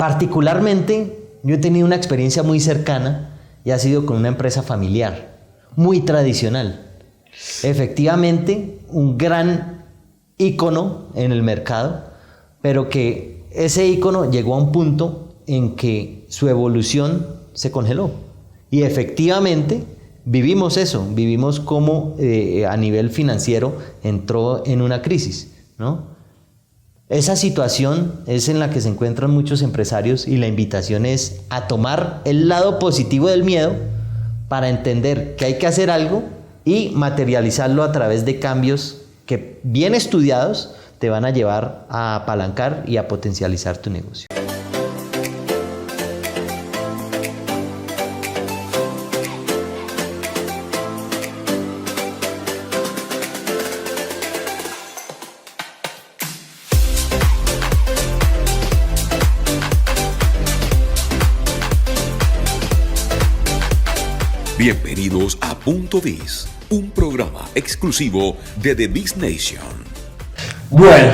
Particularmente, yo he tenido una experiencia muy cercana y ha sido con una empresa familiar, muy tradicional. Efectivamente, un gran ícono en el mercado, pero que ese ícono llegó a un punto en que su evolución se congeló. Y efectivamente vivimos eso, vivimos cómo a nivel financiero entró en una crisis, ¿no? Esa situación es en la que se encuentran muchos empresarios y la invitación es a tomar el lado positivo del miedo para entender que hay que hacer algo y materializarlo a través de cambios que, bien estudiados, te van a llevar a apalancar y a potencializar tu negocio. Bienvenidos a Punto Biz, un programa exclusivo de The Biz Nation. Bueno,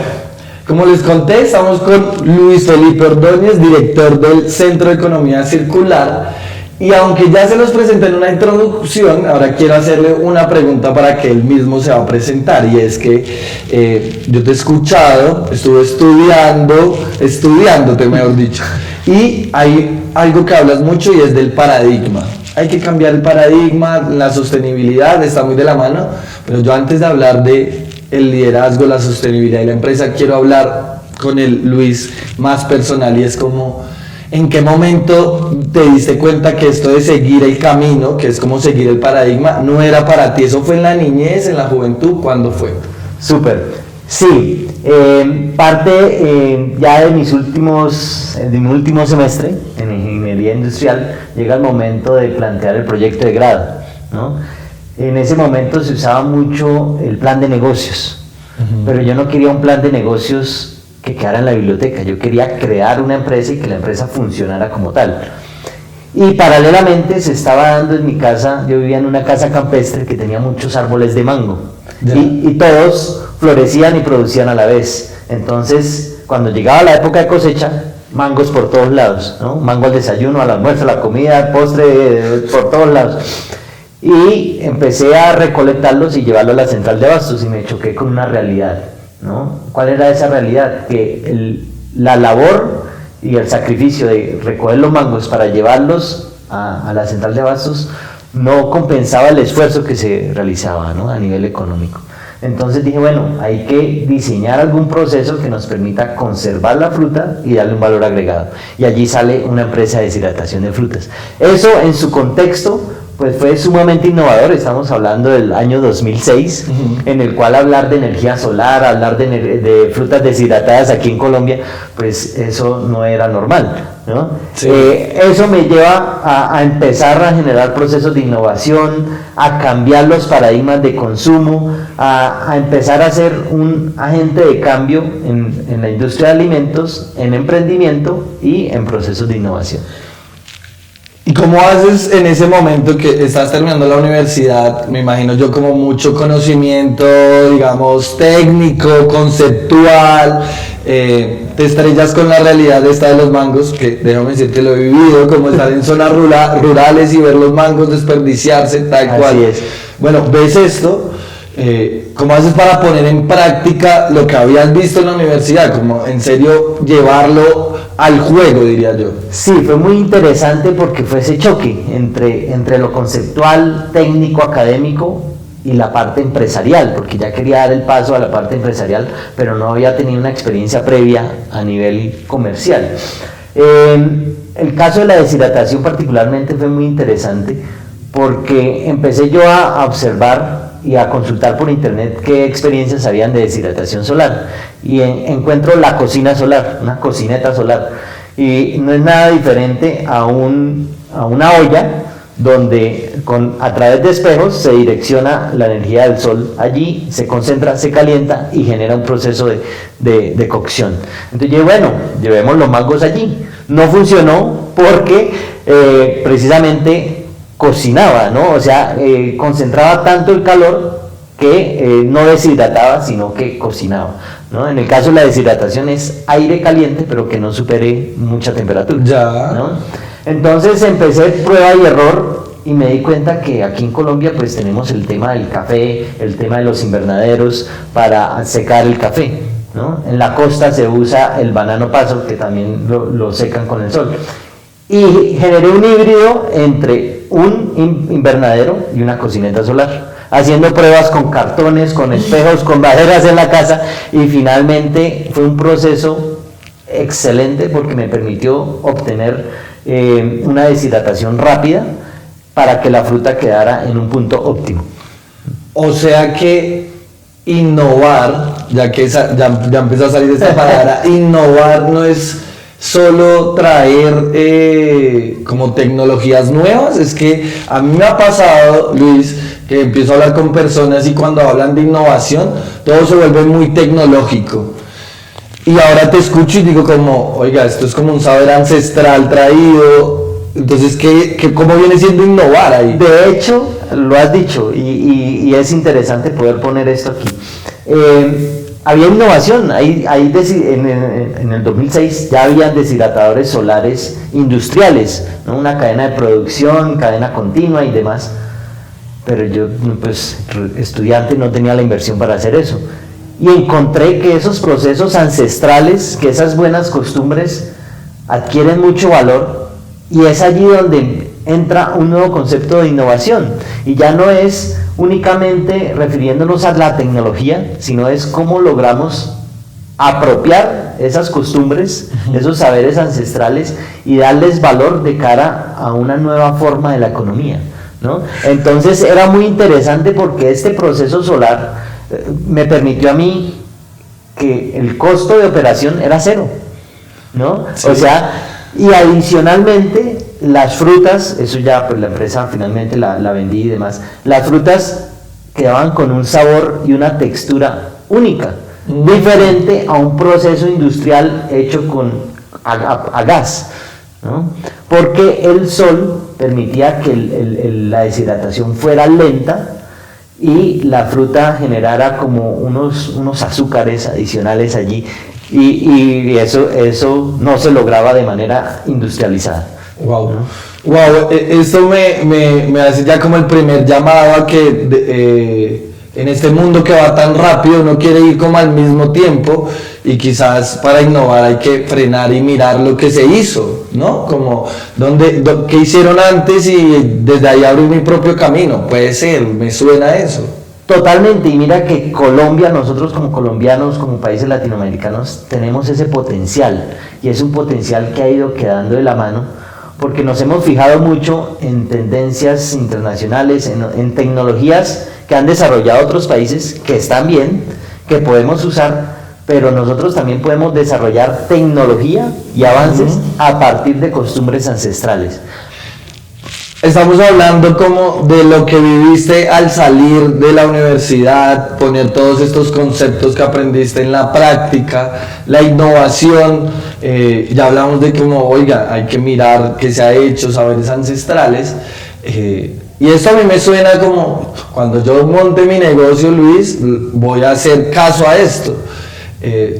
como les conté, estamos con Luis Felipe Ordóñez, director del Centro de Economía Circular. Y aunque ya se los presenté en una introducción, ahora quiero hacerle una pregunta para que él mismo se va a presentar. Y es que yo te he escuchado, estuve estudiándote mejor dicho. Y hay algo que hablas mucho y es del paradigma. Hay que cambiar el paradigma, la sostenibilidad está muy de la mano, pero yo antes de hablar de el liderazgo, la sostenibilidad y la empresa, quiero hablar con el Luis más personal y es como, ¿en qué momento te diste cuenta que esto de seguir el camino, que es como seguir el paradigma, no era para ti? ¿Eso fue en la niñez, en la juventud? ¿Cuándo fue? Súper. Sí, parte ya de mi último semestre en ingeniería industrial, llega el momento de plantear el proyecto de grado, ¿no? En ese momento se usaba mucho el plan de negocios, pero yo no quería un plan de negocios que quedara en la biblioteca, yo quería crear una empresa y que la empresa funcionara como tal. Y paralelamente se estaba dando en mi casa, yo vivía en una casa campestre que tenía muchos árboles de mango, y todos florecían y producían a la vez. Entonces, cuando llegaba la época de cosecha, mangos por todos lados, ¿no? Mango al desayuno, al almuerzo, a la comida, al postre, por todos lados. Y empecé a recolectarlos y llevarlos a la central de abastos y me choqué con una realidad, ¿no? ¿Cuál era esa realidad? Que la labor y el sacrificio de recoger los mangos para llevarlos a la central de abastos no compensaba el esfuerzo que se realizaba, ¿no? A nivel económico. Entonces dije, bueno, hay que diseñar algún proceso que nos permita conservar la fruta y darle un valor agregado. Y allí sale una empresa de deshidratación de frutas. Eso en su contexto pues fue sumamente innovador. Estamos hablando del año 2006, en el cual hablar de energía solar, hablar de frutas deshidratadas aquí en Colombia, pues eso no era normal, ¿no? Sí. Eso me lleva a empezar a generar procesos de innovación, a cambiar los paradigmas de consumo, a empezar a ser un agente de cambio en la industria de alimentos, en emprendimiento y en procesos de innovación. ¿Y cómo haces en ese momento que estás terminando la universidad? Me imagino yo como mucho conocimiento, digamos, técnico, conceptual, te estrellas con la realidad esta de los mangos, que déjame decirte, lo he vivido, como estar en zonas rurales y ver los mangos desperdiciarse, tal cual. Así es. Bueno, ves esto, ¿cómo haces para poner en práctica lo que habías visto en la universidad? Como en serio llevarlo al juego, diría yo. Sí, fue muy interesante porque fue ese choque entre lo conceptual, técnico, académico y la parte empresarial, porque ya quería dar el paso a la parte empresarial, pero no había tenido una experiencia previa a nivel comercial. El caso de la deshidratación particularmente fue muy interesante porque empecé yo a observar y a consultar por internet qué experiencias habían de deshidratación solar y encuentro la cocina solar, una cocineta solar, y no es nada diferente a una olla donde a través de espejos se direcciona la energía del sol allí, se concentra, se calienta y genera un proceso de cocción. Entonces yo, bueno, llevemos los mangos allí. No funcionó porque precisamente cocinaba, ¿no? O sea, concentraba tanto el calor que no deshidrataba, sino que cocinaba. ¿no? En el caso de la deshidratación es aire caliente, pero que no supere mucha temperatura. Ya. ¿No? Entonces empecé prueba y error y me di cuenta que aquí en Colombia pues tenemos el tema del café, el tema de los invernaderos para secar el café, ¿no? En la costa se usa el banano paso, que también lo secan con el sol. Y generé un híbrido entre un invernadero y una cocineta solar, haciendo pruebas con cartones, con espejos, con maderas en la casa, y finalmente fue un proceso excelente porque me permitió obtener una deshidratación rápida para que la fruta quedara en un punto óptimo. O sea que innovar, ya que ya empezó a salir esta palabra, innovar no es solo traer como tecnologías nuevas. Es que a mí me ha pasado, Luis, que empiezo a hablar con personas y cuando hablan de innovación todo se vuelve muy tecnológico. Y ahora te escucho y digo como, oiga, esto es como un saber ancestral traído. Entonces, ¿cómo viene siendo innovar ahí? De hecho, lo has dicho, y es interesante poder poner esto aquí. Había innovación, en el 2006 ya habían deshidratadores solares industriales, ¿no? Una cadena de producción, cadena continua y demás, pero yo, pues, estudiante, no tenía la inversión para hacer eso. Y encontré que esos procesos ancestrales, que esas buenas costumbres adquieren mucho valor, y es allí donde entra un nuevo concepto de innovación, y ya no es únicamente refiriéndonos a la tecnología, sino es cómo logramos apropiar esas costumbres, esos saberes ancestrales y darles valor de cara a una nueva forma de la economía, ¿no? Entonces era muy interesante porque este proceso solar me permitió a mí que el costo de operación era cero, ¿no? Sí. O sea, y adicionalmente las frutas, eso ya pues la empresa finalmente la vendí y demás, las frutas quedaban con un sabor y una textura única, diferente a un proceso industrial hecho a gas, ¿no? Porque el sol permitía que la deshidratación fuera lenta y la fruta generara como unos azúcares adicionales allí, y eso no se lograba de manera industrializada. Wow, ¿no? Wow, esto me hace ya como el primer llamado a que en este mundo que va tan rápido uno quiere ir como al mismo tiempo, y quizás para innovar hay que frenar y mirar lo que se hizo, ¿no? Como qué hicieron antes y desde ahí abrir mi propio camino. Puede ser, me suena eso. Totalmente, y mira que Colombia, nosotros como colombianos, como países latinoamericanos, tenemos ese potencial, y es un potencial que ha ido quedando de la mano, porque nos hemos fijado mucho en tendencias internacionales, en tecnologías que han desarrollado otros países, que están bien, que podemos usar, pero nosotros también podemos desarrollar tecnología y avances a partir de costumbres ancestrales. Estamos hablando como de lo que viviste al salir de la universidad, poner todos estos conceptos que aprendiste en la práctica, la innovación, ya hablamos de cómo, oiga, hay que mirar qué se ha hecho, saberes ancestrales, y esto a mí me suena como, cuando yo monte mi negocio, Luis, voy a hacer caso a esto,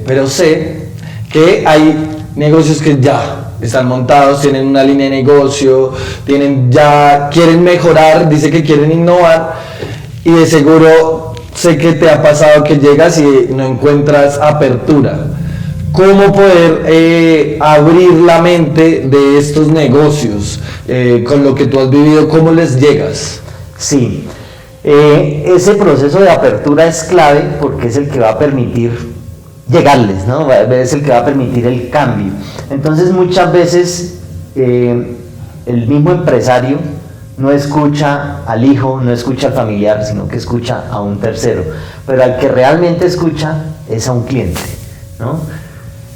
pero sé que hay negocios que ya están montados, tienen una línea de negocio, quieren mejorar, dice que quieren innovar, y de seguro sé que te ha pasado que llegas y no encuentras apertura. ¿Cómo poder abrir la mente de estos negocios con lo que tú has vivido? ¿Cómo les llegas? Sí, ese proceso de apertura es clave porque es el que va a permitir llegarles, ¿no? Es el que va a permitir el cambio. Entonces muchas veces el mismo empresario no escucha al hijo, no escucha al familiar, sino que escucha a un tercero, pero al que realmente escucha es a un cliente, ¿no?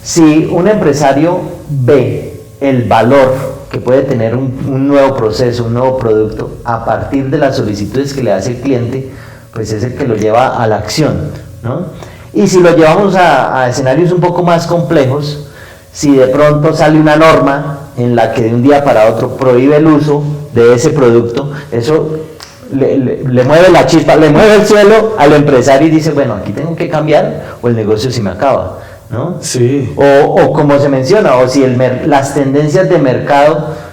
Si un empresario ve el valor que puede tener un nuevo proceso, un nuevo producto, a partir de las solicitudes que le hace el cliente, pues es el que lo lleva a la acción, ¿no? Y si lo llevamos a escenarios un poco más complejos, si de pronto sale una norma en la que de un día para otro prohíbe el uso de ese producto, eso le mueve la chispa, le mueve el suelo al empresario y dice, bueno, aquí tengo que cambiar o el negocio se me acaba, ¿no? Sí. O como se menciona, o si las tendencias de mercado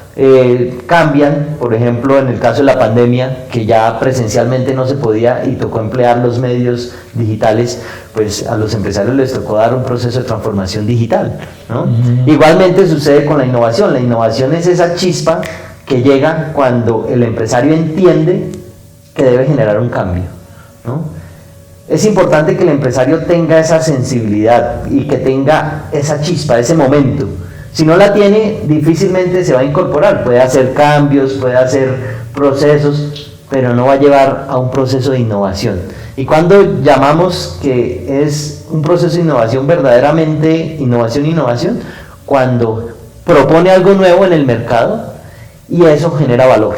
cambian, por ejemplo, en el caso de la pandemia, que ya presencialmente no se podía y tocó emplear los medios digitales, pues a los empresarios les tocó dar un proceso de transformación digital, ¿no? Igualmente sucede con la innovación es esa chispa que llega cuando el empresario entiende que debe generar un cambio, ¿no? Es importante que el empresario tenga esa sensibilidad y que tenga esa chispa, ese momento. Si no la tiene, difícilmente se va a incorporar. Puede hacer cambios, puede hacer procesos, pero no va a llevar a un proceso de innovación. Y cuando llamamos que es un proceso de innovación, verdaderamente innovación, cuando propone algo nuevo en el mercado y eso genera valor,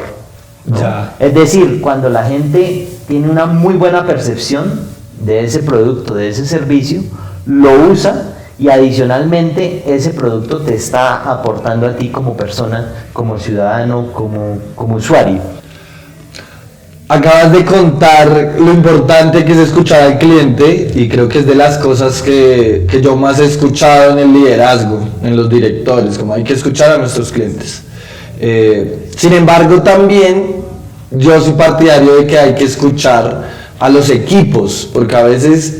¿no? Ya. Es decir, cuando la gente tiene una muy buena percepción de ese producto, de ese servicio, lo usa y adicionalmente ese producto te está aportando a ti como persona, como ciudadano, como usuario. Acabas de contar lo importante que es escuchar al cliente y creo que es de las cosas que yo más he escuchado en el liderazgo, en los directores, como hay que escuchar a nuestros clientes. Sin embargo, también yo soy partidario de que hay que escuchar a los equipos, porque a veces,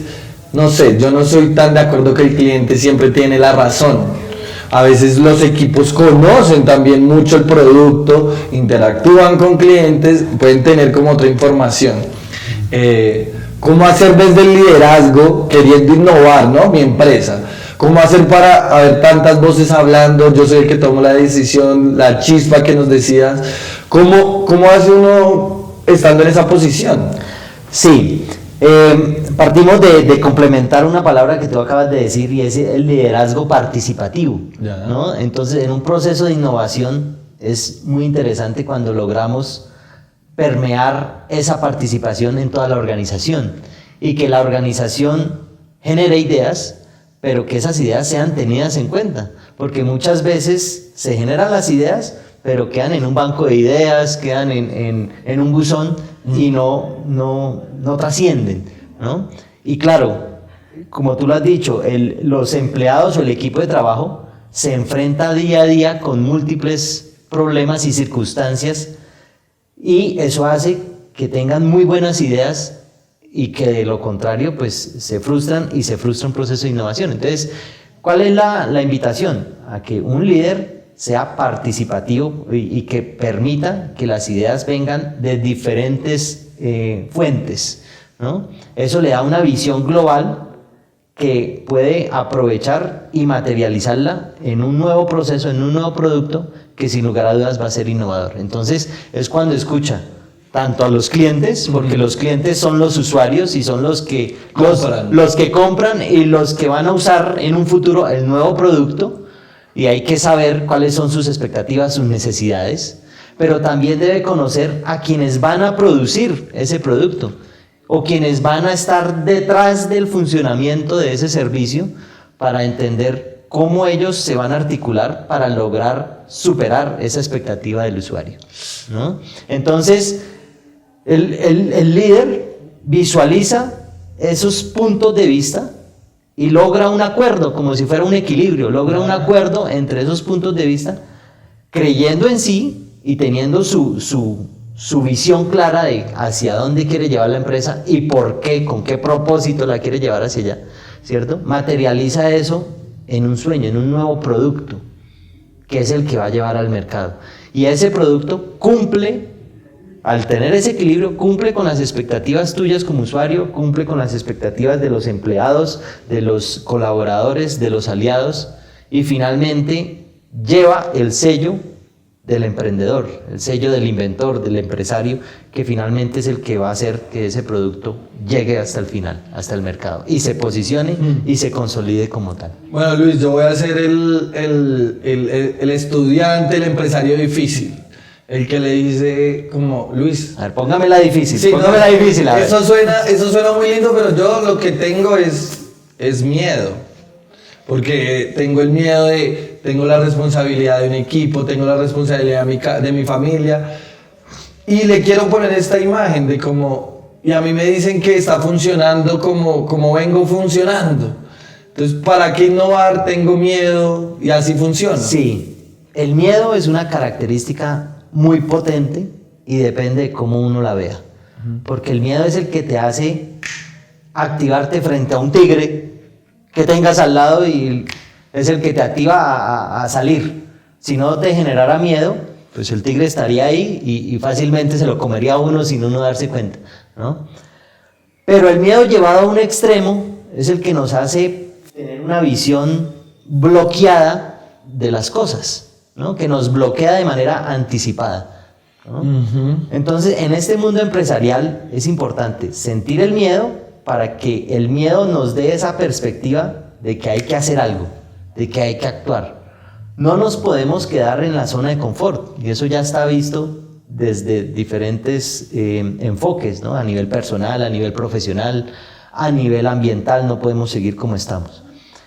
no sé, yo no soy tan de acuerdo que el cliente siempre tiene la razón. A veces los equipos conocen también mucho el producto, interactúan con clientes, pueden tener como otra información. ¿Cómo hacer desde el liderazgo, queriendo innovar, ¿no? Mi empresa? ¿Cómo hacer para haber tantas voces hablando? Yo soy el que tomo la decisión, la chispa que nos decías. ¿Cómo hace uno estando en esa posición? Sí, partimos de complementar una palabra que tú acabas de decir y es el liderazgo participativo, ¿no? Entonces, en un proceso de innovación es muy interesante cuando logramos permear esa participación en toda la organización y que la organización genere ideas, pero que esas ideas sean tenidas en cuenta, porque muchas veces se generan las ideas, pero quedan en un banco de ideas, quedan en un buzón y no trascienden, ¿no? Y claro, como tú lo has dicho, los empleados o el equipo de trabajo se enfrenta día a día con múltiples problemas y circunstancias y eso hace que tengan muy buenas ideas y que de lo contrario pues se frustra un proceso de innovación. Entonces, ¿cuál es la invitación? A que un líder sea participativo y que permita que las ideas vengan de diferentes fuentes, ¿no? Eso le da una visión global que puede aprovechar y materializarla en un nuevo proceso, en un nuevo producto que sin lugar a dudas va a ser innovador. Entonces es cuando escucha tanto a los clientes, porque los clientes son los usuarios y son los que compran y los que van a usar en un futuro el nuevo producto, y hay que saber cuáles son sus expectativas, sus necesidades, pero también debe conocer a quienes van a producir ese producto o quienes van a estar detrás del funcionamiento de ese servicio para entender cómo ellos se van a articular para lograr superar esa expectativa del usuario, ¿no? Entonces, el líder visualiza esos puntos de vista y logra un acuerdo, como si fuera un equilibrio, logra un acuerdo entre esos puntos de vista, creyendo en sí y teniendo su visión clara de hacia dónde quiere llevar la empresa y por qué, con qué propósito la quiere llevar hacia allá, ¿cierto? Materializa eso en un sueño, en un nuevo producto, que es el que va a llevar al mercado. Y ese producto cumple, al tener ese equilibrio, cumple con las expectativas tuyas como usuario, cumple con las expectativas de los empleados, de los colaboradores, de los aliados, y finalmente lleva el sello del emprendedor, el sello del inventor, del empresario, que finalmente es el que va a hacer que ese producto llegue hasta el final, hasta el mercado, y se posicione y se consolide como tal. Bueno, Luis, yo voy a ser el estudiante, el empresario difícil. El que le dice como, Luis... A ver, póngamela difícil, sí, póngamela difícil. A ver. Eso suena muy lindo, pero yo lo que tengo es miedo. Porque tengo el miedo tengo la responsabilidad de un equipo, tengo la responsabilidad de mi familia. Y le quiero poner esta imagen de cómo, y a mí me dicen que está funcionando como vengo funcionando. Entonces, ¿para qué innovar? Tengo miedo y así funciona. Sí, el miedo es una característica muy potente y depende de cómo uno la vea. Porque el miedo es el que te hace activarte frente a un tigre que tengas al lado y es el que te activa a salir. Si no te generara miedo, pues el tigre estaría ahí y fácilmente se lo comería a uno sin uno darse cuenta, ¿no? Pero el miedo llevado a un extremo es el que nos hace tener una visión bloqueada de las cosas, ¿no? Que nos bloquea de manera anticipada, ¿no? Entonces, en este mundo empresarial es importante sentir el miedo para que el miedo nos dé esa perspectiva de que hay que hacer algo, de que hay que actuar. No nos podemos quedar en la zona de confort, y eso ya está visto desde diferentes enfoques, ¿no? A nivel personal, a nivel profesional, a nivel ambiental, no podemos seguir como estamos.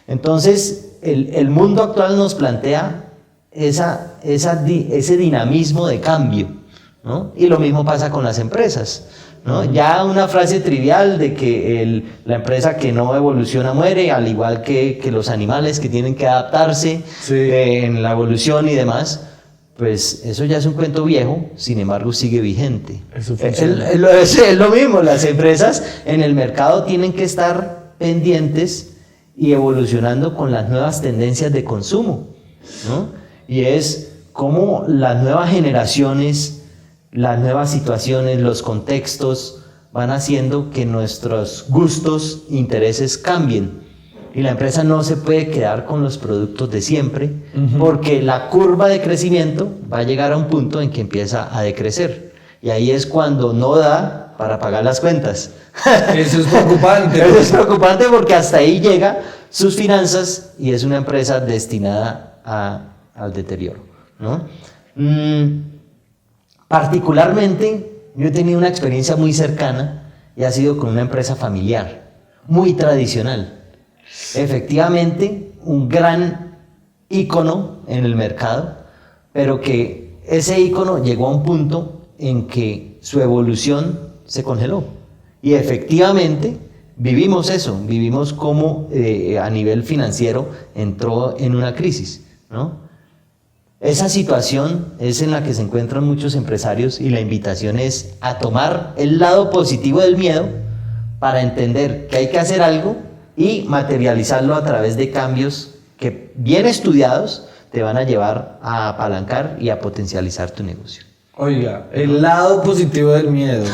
Entonces, el mundo actual nos plantea ese dinamismo de cambio, ¿no? Y lo mismo pasa con las empresas, ¿no? Ya una frase trivial de que la empresa que no evoluciona muere, al igual que los animales que tienen que adaptarse en la evolución y demás, pues eso ya es un cuento viejo, sin embargo sigue vigente. Eso Es lo mismo, las empresas en el mercado tienen que estar pendientes y evolucionando con las nuevas tendencias de consumo, ¿no? Y es cómo las nuevas generaciones, las nuevas situaciones, los contextos van haciendo que nuestros gustos, intereses cambien. Y la empresa no se puede quedar con los productos de siempre, porque la curva de crecimiento va a llegar a un punto en que empieza a decrecer. Y ahí es cuando no da para pagar las cuentas. Eso es preocupante. Eso es preocupante porque hasta ahí llega sus finanzas y es una empresa destinada al deterioro, ¿no? Particularmente, yo he tenido una experiencia muy cercana y ha sido con una empresa familiar, muy tradicional. Efectivamente, un gran ícono en el mercado, pero que ese ícono llegó a un punto en que su evolución se congeló. Y efectivamente, vivimos eso, vivimos cómo a nivel financiero entró en una crisis, ¿no? Esa situación es en la que se encuentran muchos empresarios y la invitación es a tomar el lado positivo del miedo para entender que hay que hacer algo y materializarlo a través de cambios que, bien estudiados, te van a llevar a apalancar y a potencializar tu negocio. Oiga, el lado positivo del miedo.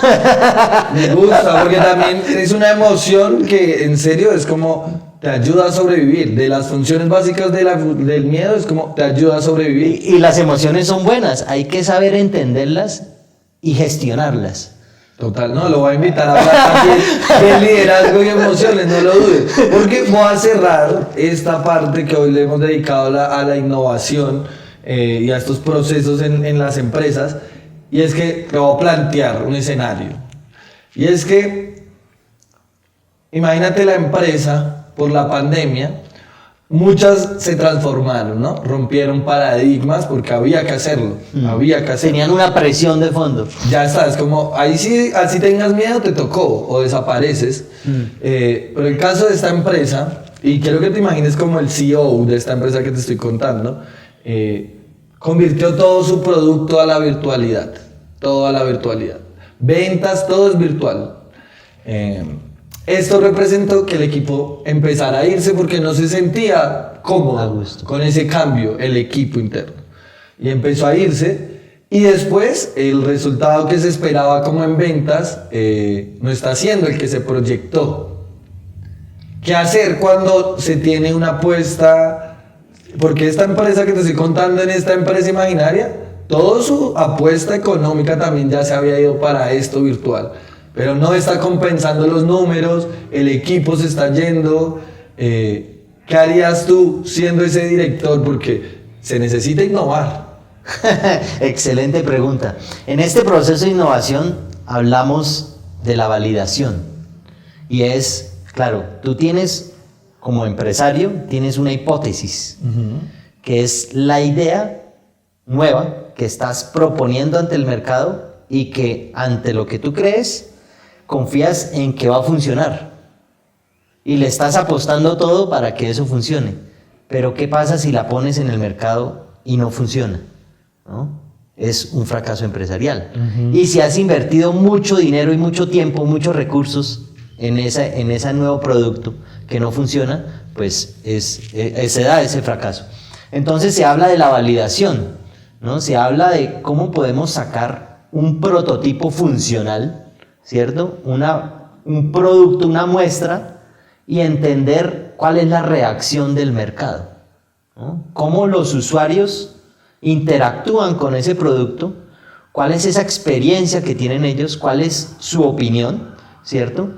Me gusta porque también es una emoción que en serio es como te ayuda a sobrevivir. De las funciones básicas del miedo es como te ayuda a sobrevivir. Y las emociones son buenas, hay que saber entenderlas y gestionarlas. Total, no, lo voy a invitar a hablar también de liderazgo y emociones, no lo dudes. Porque voy a cerrar esta parte que hoy le hemos dedicado a la innovación y a estos procesos en las empresas. Y es que te voy a plantear un escenario. Y es que, imagínate la empresa, por la pandemia, muchas se transformaron, ¿no? Rompieron paradigmas porque había que hacerlo, había que hacerlo. Tenían una presión de fondo. Ya está, es como, ahí sí, así tengas miedo, te tocó, o desapareces. Pero el caso de esta empresa, y quiero que te imagines como el CEO de esta empresa que te estoy contando, convirtió todo su producto a la virtualidad, todo a la virtualidad. Ventas, todo es virtual. Esto representó que el equipo empezara a irse porque no se sentía cómodo con ese cambio, el equipo interno. Y empezó a irse y después el resultado que se esperaba como en ventas no está siendo el que se proyectó. ¿Qué hacer cuando se tiene una apuesta? Porque esta empresa que te estoy contando, en esta empresa imaginaria, toda su apuesta económica también ya se había ido para esto virtual. Pero no está compensando los números, el equipo se está yendo. ¿Qué harías tú siendo ese director? Porque se necesita innovar. Excelente pregunta. En este proceso de innovación hablamos de la validación. Y es, claro, tú tienes, como empresario, tienes una hipótesis, que es la idea nueva que estás proponiendo ante el mercado y que ante lo que tú crees, confías en que va a funcionar y le estás apostando todo para que eso funcione. Pero ¿qué pasa si la pones en el mercado y no funciona? ¿No? Es un fracaso empresarial. Y si has invertido mucho dinero y mucho tiempo, muchos recursos en ese nuevo producto que no funciona, pues se da ese fracaso. Entonces se habla de la validación, ¿no? Se habla de cómo podemos sacar un prototipo funcional, ¿cierto? Un producto, una muestra, y entender cuál es la reacción del mercado, ¿no? Cómo los usuarios interactúan con ese producto, cuál es esa experiencia que tienen ellos, cuál es su opinión, ¿cierto?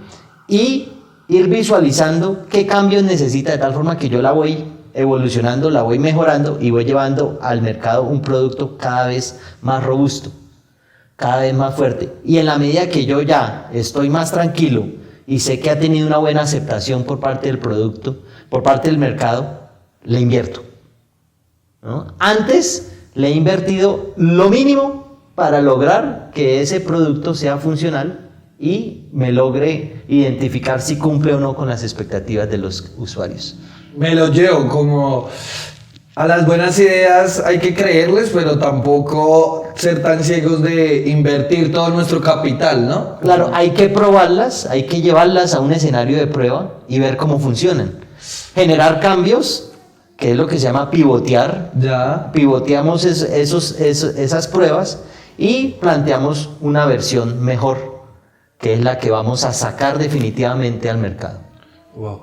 Y ir visualizando qué cambios necesita, de tal forma que yo la voy evolucionando, la voy mejorando y voy llevando al mercado un producto cada vez más robusto, cada vez más fuerte. Y en la medida que yo ya estoy más tranquilo y sé que ha tenido una buena aceptación por parte del producto, por parte del mercado, le invierto, ¿no? Antes le he invertido lo mínimo para lograr que ese producto sea funcional y me logre identificar si cumple o no con las expectativas de los usuarios. Me lo llevo como a las buenas ideas hay que creerles, pero tampoco ser tan ciegos de invertir todo nuestro capital, ¿no? Claro, hay que probarlas, hay que llevarlas a un escenario de prueba y ver cómo funcionan. Generar cambios, que es lo que se llama pivotear. Ya. Pivoteamos esas pruebas y planteamos una versión mejor, que es la que vamos a sacar definitivamente al mercado. Wow.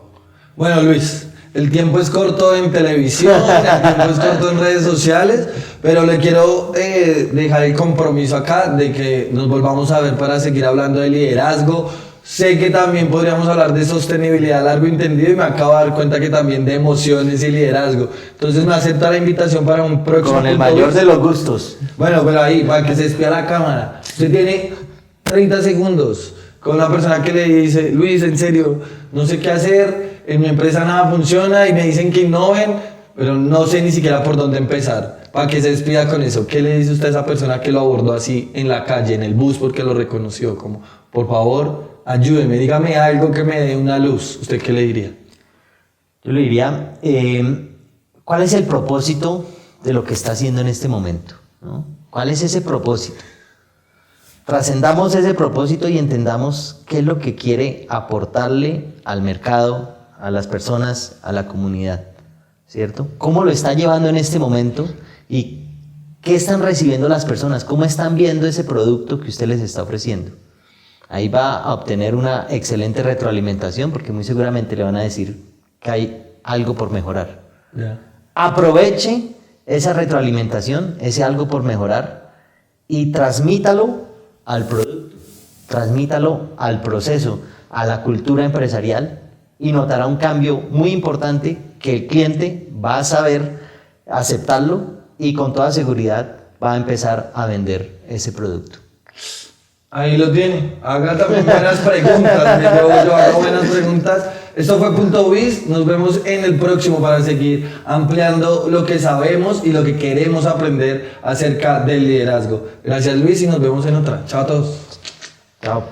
Bueno, Luis, el tiempo es corto en televisión, el tiempo es corto en redes sociales, pero le quiero dejar el compromiso acá de que nos volvamos a ver para seguir hablando de liderazgo. Sé que también podríamos hablar de sostenibilidad a largo entendido y me acabo de dar cuenta que también de emociones y liderazgo. Entonces me acepta la invitación para un próximo. Con el mayor de los gustos. Bueno, pero ahí, para que se espía la cámara. Usted tiene 30 segundos con una persona que le dice: Luis, en serio, no sé qué hacer, en mi empresa nada funciona y me dicen que innoven, pero no sé ni siquiera por dónde empezar. Para que se despida con eso, ¿qué le dice usted a esa persona que lo abordó así en la calle, en el bus, porque lo reconoció? Como, por favor, ayúdeme, dígame algo que me dé una luz. ¿Usted qué le diría? Yo le diría, ¿cuál es el propósito de lo que está haciendo en este momento, ¿no? ¿Cuál es ese propósito? Trascendamos ese propósito y entendamos qué es lo que quiere aportarle al mercado, a las personas, a la comunidad, ¿cierto? ¿Cómo lo está llevando en este momento y qué están recibiendo las personas? ¿Cómo están viendo ese producto que usted les está ofreciendo? Ahí va a obtener una excelente retroalimentación, porque muy seguramente le van a decir que hay algo por mejorar. Yeah. Aproveche esa retroalimentación, ese algo por mejorar, y transmítalo al producto, transmítalo al proceso, a la cultura empresarial, y notará un cambio muy importante que el cliente va a saber aceptarlo y con toda seguridad va a empezar a vender ese producto. Ahí lo tiene. Haga también buenas preguntas. Yo hago buenas preguntas. Esto fue Punto Biz. Nos vemos en el próximo para seguir ampliando lo que sabemos y lo que queremos aprender acerca del liderazgo. Gracias, Luis, y nos vemos en otra. Chao a todos. Chao.